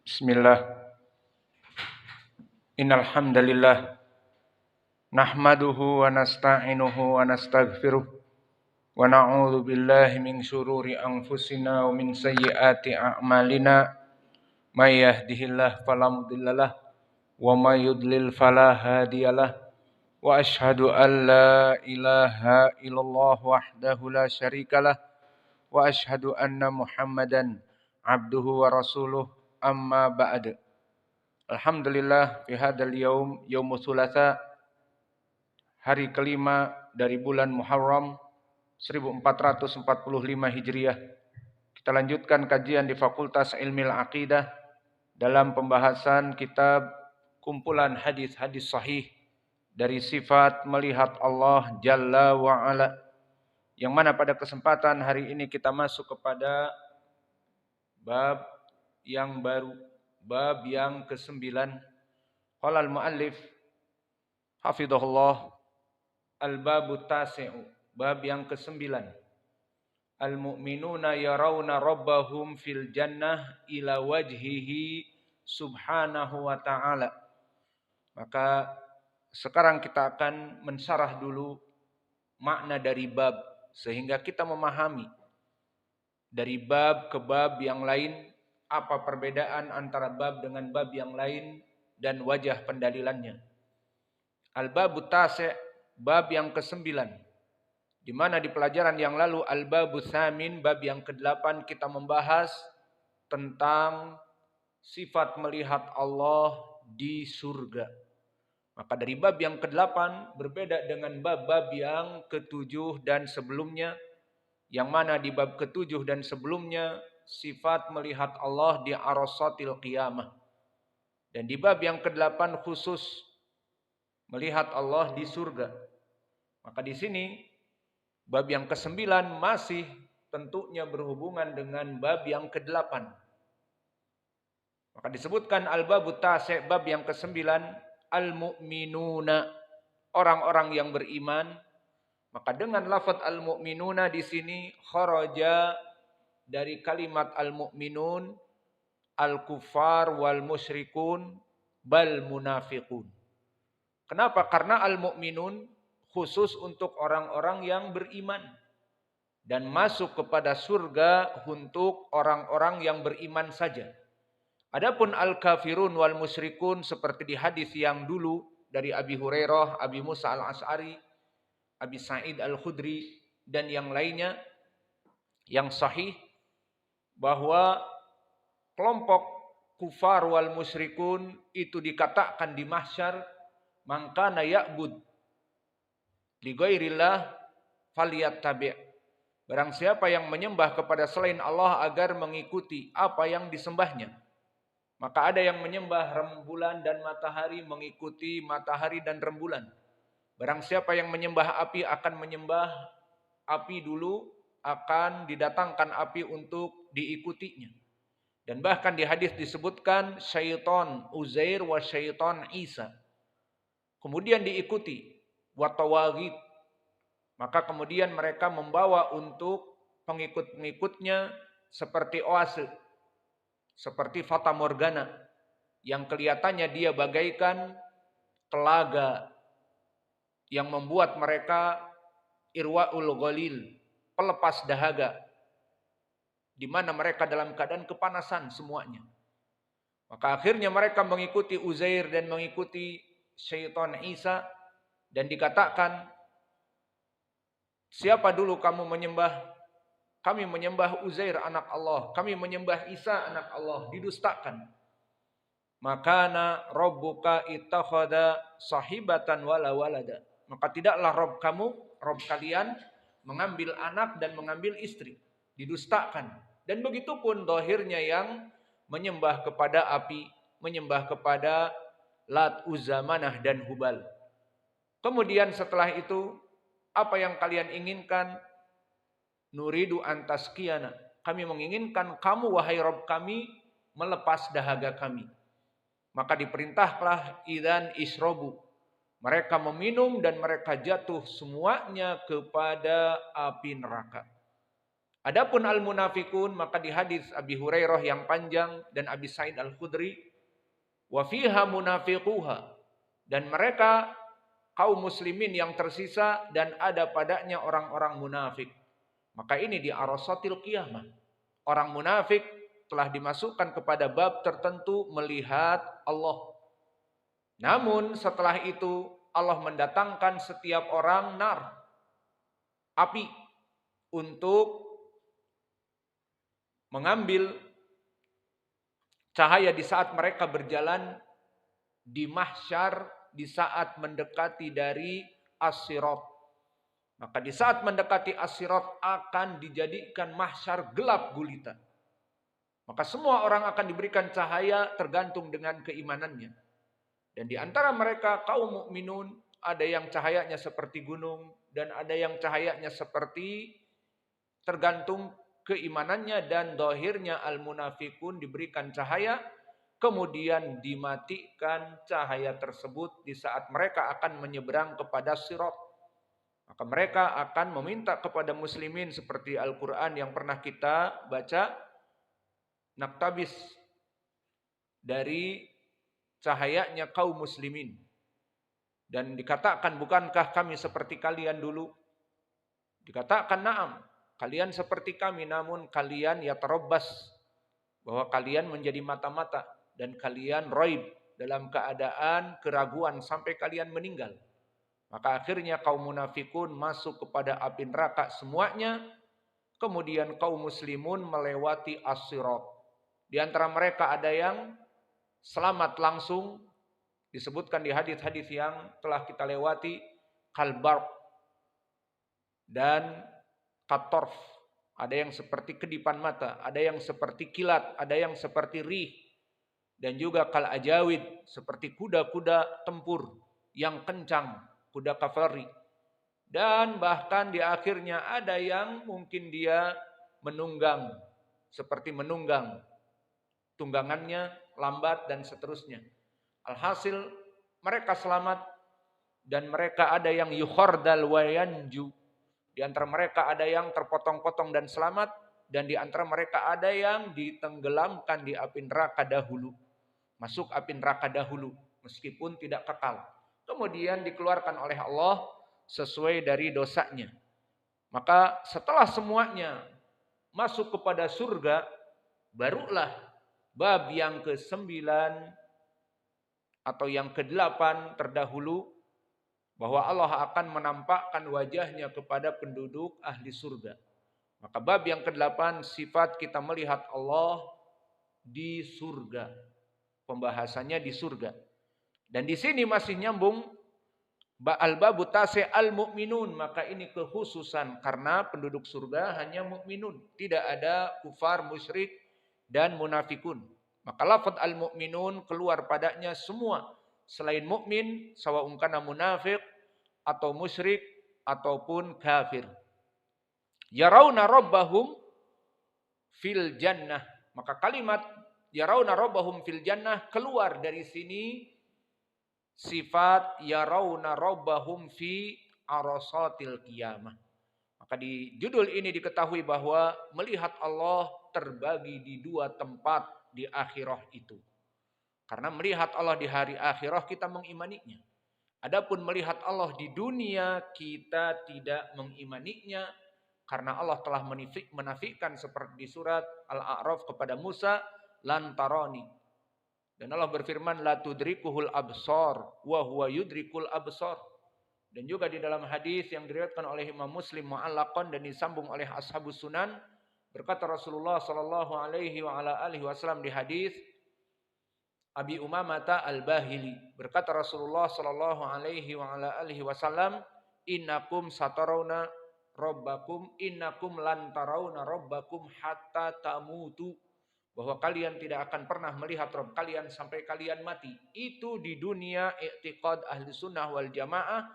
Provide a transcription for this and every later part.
Bismillah. Innal hamdalillah nahmaduhu wa nasta'inuhu wa nastaghfiruh wa na'udzu billahi min syururi anfusina wa min sayyiati a'malina may yahdihillahu fala mudhillalah wa may yudlil fala hadiyalah wa asyhadu an la ilaha illallah wahdahu la syarikalah wa asyhadu anna Muhammadan abduhu wa rasuluh amma ba'd. Alhamdulillah fi hadzal yaum yaumul tsulatsa, hari kelima dari bulan Muharram 1445 Hijriah. Kita lanjutkan kajian di Fakultas Ilmil Aqidah dalam pembahasan kitab kumpulan hadis-hadis sahih dari sifat melihat Allah Jalla wa Ala, yang mana pada kesempatan hari ini kita masuk kepada bab yang baru, bab yang ke-9. Qala al-muallif hafidhahullah, al-babu tasi'u, bab yang ke-9. Al-mu'minuna yarawna rabbahum fil jannah ila wajhihi subhanahu wa ta'ala. Maka sekarang kita akan mensyarah dulu makna dari bab, sehingga kita memahami dari bab ke bab yang lain apa perbedaan antara bab dengan bab yang lain dan wajah pendalilannya. Al-babu tasi', bab yang ke-9, di mana di pelajaran yang lalu al-babu tsamin, bab yang ke-8, kita membahas tentang sifat melihat Allah di surga. Maka dari bab yang ke-8 berbeda dengan bab-bab yang ke-7 dan sebelumnya, yang mana di bab ke-7 dan sebelumnya sifat melihat Allah di arasatil qiyamah. Dan di bab yang ke-8 khusus melihat Allah di surga. Maka di sini bab yang ke-9 masih tentunya berhubungan dengan bab yang ke-8. Maka disebutkan al-babu tasi', bab yang ke-9, al-mu'minuna, orang-orang yang beriman. Maka dengan lafaz al-mu'minuna di sini kharaja dari kalimat al-mu'minun, al-kuffar wal musyrikun bal munafiqun. Kenapa? Karena al-mu'minun khusus untuk orang-orang yang beriman dan masuk kepada surga untuk orang-orang yang beriman saja. Adapun al-kafirun wal musyrikun seperti di hadis yang dulu dari Abi Hurairah, Abi Musa al-Asy'ari, Abi Sa'id al-Khudri dan yang lainnya yang sahih, bahwa kelompok kufar wal musyrikun itu dikatakan di mahsyar, man kana ya'bud li ghairillah falyattabi'. Barang siapa yang menyembah kepada selain Allah agar mengikuti apa yang disembahnya. Maka ada yang menyembah rembulan dan matahari, mengikuti matahari dan rembulan. Barang siapa yang menyembah api akan menyembah api dulu, akan didatangkan api untuk diikutinya. Dan bahkan di hadis disebutkan syaitan Uzair wa syaitan Isa. Kemudian diikuti watawagid. Maka kemudian mereka membawa untuk pengikut-pengikutnya seperti oase, seperti fata morgana, yang kelihatannya dia bagaikan telaga yang membuat mereka irwaul ghalil, pelepas dahaga, di mana mereka dalam keadaan kepanasan semuanya. Maka akhirnya mereka mengikuti Uzair dan mengikuti syaitan Isa, dan dikatakan, siapa dulu kamu menyembah? Kami menyembah Uzair anak Allah, kami menyembah Isa anak Allah. Didustakan. Makana rabbuka ittakhadha sahibatan wala walada. Maka tidaklah Rabb kamu, Rabb kalian, mengambil anak dan mengambil istri. Didustakan. Dan begitu pun zahirnya yang menyembah kepada api, menyembah kepada Lat, Uzza, Manah dan Hubal. Kemudian setelah itu, apa yang kalian inginkan? Nuridu antaskiyana. Kami menginginkan kamu, wahai Rabb kami, melepas dahaga kami. Maka diperintahlah idzan isrobu. Mereka meminum dan mereka jatuh semuanya kepada api neraka. Adapun al-munafikun, maka di hadis Abi Hurairah yang panjang dan Abi Sa'id Al-Khudri, wa fiha munafiquha, dan mereka kaum muslimin yang tersisa dan ada padanya orang-orang munafik. Maka ini di arasatil qiyamah. Orang munafik telah dimasukkan kepada bab tertentu melihat Allah. Namun setelah itu Allah mendatangkan setiap orang nar, api, untuk mengambil cahaya di saat mereka berjalan di mahsyar, di saat mendekati dari as-sirat. Maka di saat mendekati as-sirat akan dijadikan mahsyar gelap gulita. Maka semua orang akan diberikan cahaya tergantung dengan keimanannya. Dan di antara mereka kaum mukminun, ada yang cahayanya seperti gunung dan ada yang cahayanya seperti, tergantung keimanannya, dan dohirnya al-munafikun diberikan cahaya, kemudian dimatikan cahaya tersebut di saat mereka akan menyeberang kepada sirat. Maka mereka akan meminta kepada muslimin seperti Al-Quran yang pernah kita baca, naktabis dari cahayanya kaum muslimin. Dan dikatakan, bukankah kami seperti kalian dulu? Dikatakan, na'am, kalian seperti kami, namun kalian ya tarabbas, bahwa kalian menjadi mata-mata dan kalian raib, dalam keadaan keraguan sampai kalian meninggal. Maka akhirnya kaum munafikun masuk kepada api neraka semuanya. Kemudian kaum muslimun melewati as-sirat. Di antara mereka ada yang selamat langsung, disebutkan di hadis-hadis yang telah kita lewati, kalbar dan katorf. Ada yang seperti kedipan mata, ada yang seperti kilat, ada yang seperti rih, dan juga kal ajawid, seperti kuda-kuda tempur yang kencang, kuda kavaleri. Dan bahkan di akhirnya ada yang mungkin dia menunggang, seperti menunggang, tunggangannya lambat dan seterusnya. Alhasil mereka selamat, dan mereka ada yang yukhardal wa yanju. Di antara mereka ada yang terpotong-potong dan selamat, dan di antara mereka ada yang ditenggelamkan di api neraka dahulu. Masuk api neraka dahulu meskipun tidak kekal. Kemudian dikeluarkan oleh Allah sesuai dari dosanya. Maka setelah semuanya masuk kepada surga, barulah bab yang ke-9 atau yang ke-8 terdahulu, bahwa Allah akan menampakkan wajahnya kepada penduduk ahli surga. Maka bab yang ke-8, sifat kita melihat Allah di surga. Pembahasannya di surga. Dan di sini masih nyambung al-babu tasi al-mu'minun, maka ini kekhususan karena penduduk surga hanya mukminun, tidak ada kufar, musyrik dan munafikun. Maka lafaz al-mu'minun keluar padanya semua selain mukmin, sawa'un kana munafik atau musyrik ataupun kafir. Yarawna rabbahum fil jannah. Maka kalimat yarawna rabbahum fil jannah keluar dari sini sifat yarawna rabbahum fi arasatil qiyamah. Maka di judul ini diketahui bahwa melihat Allah terbagi di 2 tempat di akhirah itu. Karena melihat Allah di hari akhirah kita mengimaninya. Adapun melihat Allah di dunia kita tidak mengimaninya, karena Allah telah menafikan seperti di surat Al-A'raf kepada Musa, lan tarani. Dan Allah berfirman, la tudrikuhul absar wa huwa yudrikul absar. Dan juga di dalam hadis yang diriwayatkan oleh Imam Muslim mu'allaqan dan disambung oleh Ashabus Sunan, berkata Rasulullah sallallahu alaihi wa ala alihi wasallam di hadis Abi Umamah Al-Bahili, berkata Rasulullah sallallahu alaihi wa ala alihi wasallam, innakum satarawna rabbakum, innakum lan tarawna rabbakum hatta tamutu. Bahwa kalian tidak akan pernah melihat Rabb kalian sampai kalian mati. Itu di dunia i'tiqad ahli sunnah wal jamaah.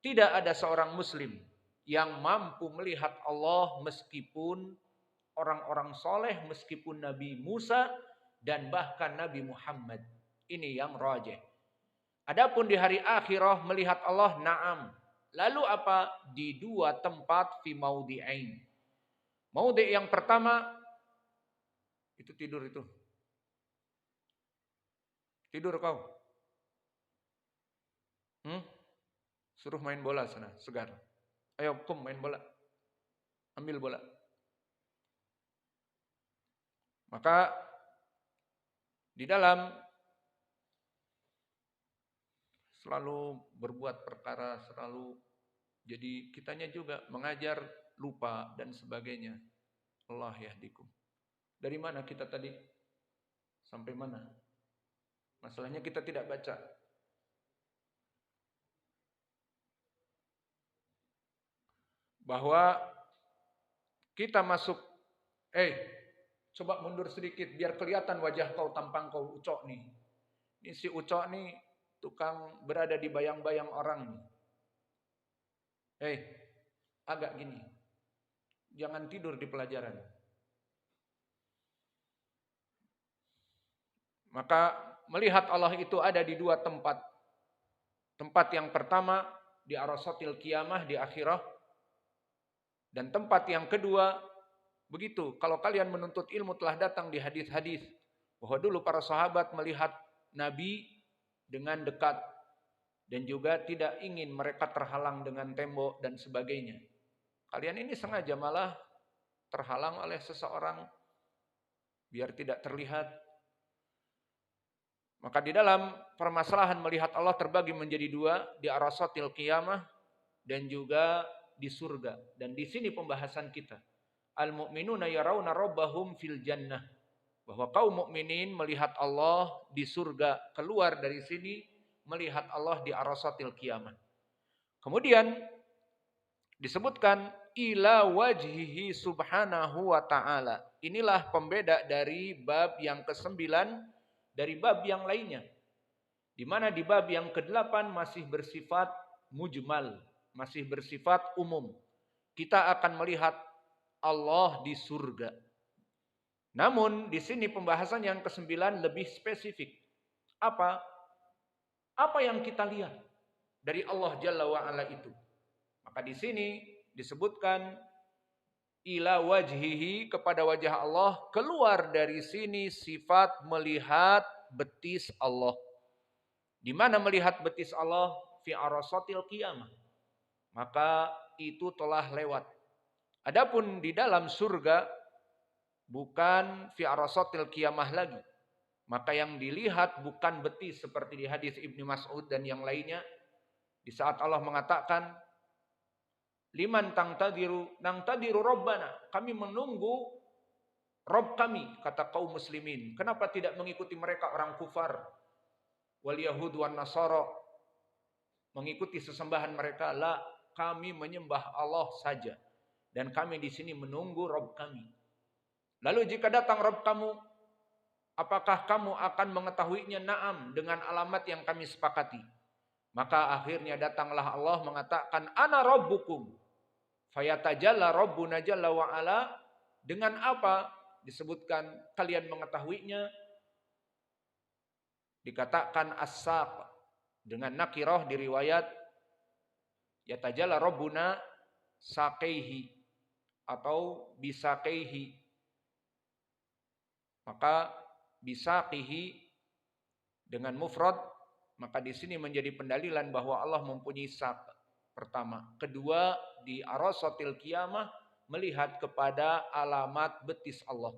Tidak ada seorang muslim yang mampu melihat Allah meskipun orang-orang soleh, meskipun Nabi Musa dan bahkan Nabi Muhammad. Ini yang rajih. Adapun di hari akhirah melihat Allah, na'am. Lalu apa? Di 2 tempat fi maudhi'ain. Maudhi' yang pertama itu tidur itu. Tidur kau. Suruh main bola sana, segar. Ayo, main bola. Ambil bola. Maka di dalam selalu berbuat perkara, selalu jadi kitanya juga mengajar lupa dan sebagainya. Allah yahdikum. Dari mana kita tadi? Sampai mana? Masalahnya kita tidak baca. Bahwa kita masuk, coba mundur sedikit biar kelihatan wajah kau, tampang kau, Ucok nih. Ini si Ucok nih tukang berada di bayang-bayang orang nih. Agak gini. Jangan tidur di pelajaran. Maka melihat Allah itu ada di dua tempat. Tempat yang pertama di arasatil qiyamah, di akhirah. Dan tempat yang kedua, begitu. Kalau kalian menuntut ilmu telah datang di hadis-hadis. Bahwa dulu para sahabat melihat Nabi dengan dekat. Dan juga tidak ingin mereka terhalang dengan tembok dan sebagainya. Kalian ini sengaja malah terhalang oleh seseorang biar tidak terlihat. Maka di dalam permasalahan melihat Allah terbagi menjadi dua, di arasatil qiyamah dan juga di surga. Dan di sini pembahasan kita. Al-mu'minuna yarawna rabbahum fil jannah. Bahwa kaum mukminin melihat Allah di surga, keluar dari sini melihat Allah di arasatil qiyamah. Kemudian disebutkan ila wajhihi subhanahu wa ta'ala. Inilah pembeda dari bab yang ke-9 dari bab yang lainnya. Di mana di bab yang ke-8 masih bersifat mujmal, masih bersifat umum. Kita akan melihat Allah di surga. Namun di sini pembahasan yang ke-9 lebih spesifik. Apa? Apa yang kita lihat dari Allah Jalla wa Ala itu? Maka di sini disebutkan ila wajhihi, kepada wajah Allah, keluar dari sini sifat melihat betis Allah. Di mana melihat betis Allah? Fi arasatil qiyamah. Maka itu telah lewat. Adapun di dalam surga bukan fi arasatil qiyamah lagi. Maka yang dilihat bukan betis seperti di hadis Ibnu Mas'ud dan yang lainnya. Di saat Allah mengatakan liman nangtadiru rabbana, kami menunggu Rabb kami, kata kaum muslimin. Kenapa tidak mengikuti mereka orang kufar? Wal yahud wan nasara, mengikuti sesembahan mereka. La, kami menyembah Allah saja. Dan kami di sini menunggu Rabb kami. Lalu jika datang Rabb kamu, apakah kamu akan mengetahuinya? Naam, dengan alamat yang kami sepakati. Maka akhirnya datanglah Allah mengatakan ana rabbukum. Fayatajalla rabbuna jalla wa ala. Dengan apa disebutkan kalian mengetahuinya? Dikatakan as-saq dengan nakirah di riwayat yatajalla rabbuna saqaihi atau bisaqaihi. Maka bisaqihi dengan mufrad, maka di sini menjadi pendalilan bahwa Allah mempunyai saq. Pertama, kedua di arasatil qiyamah melihat kepada alamat betis Allah.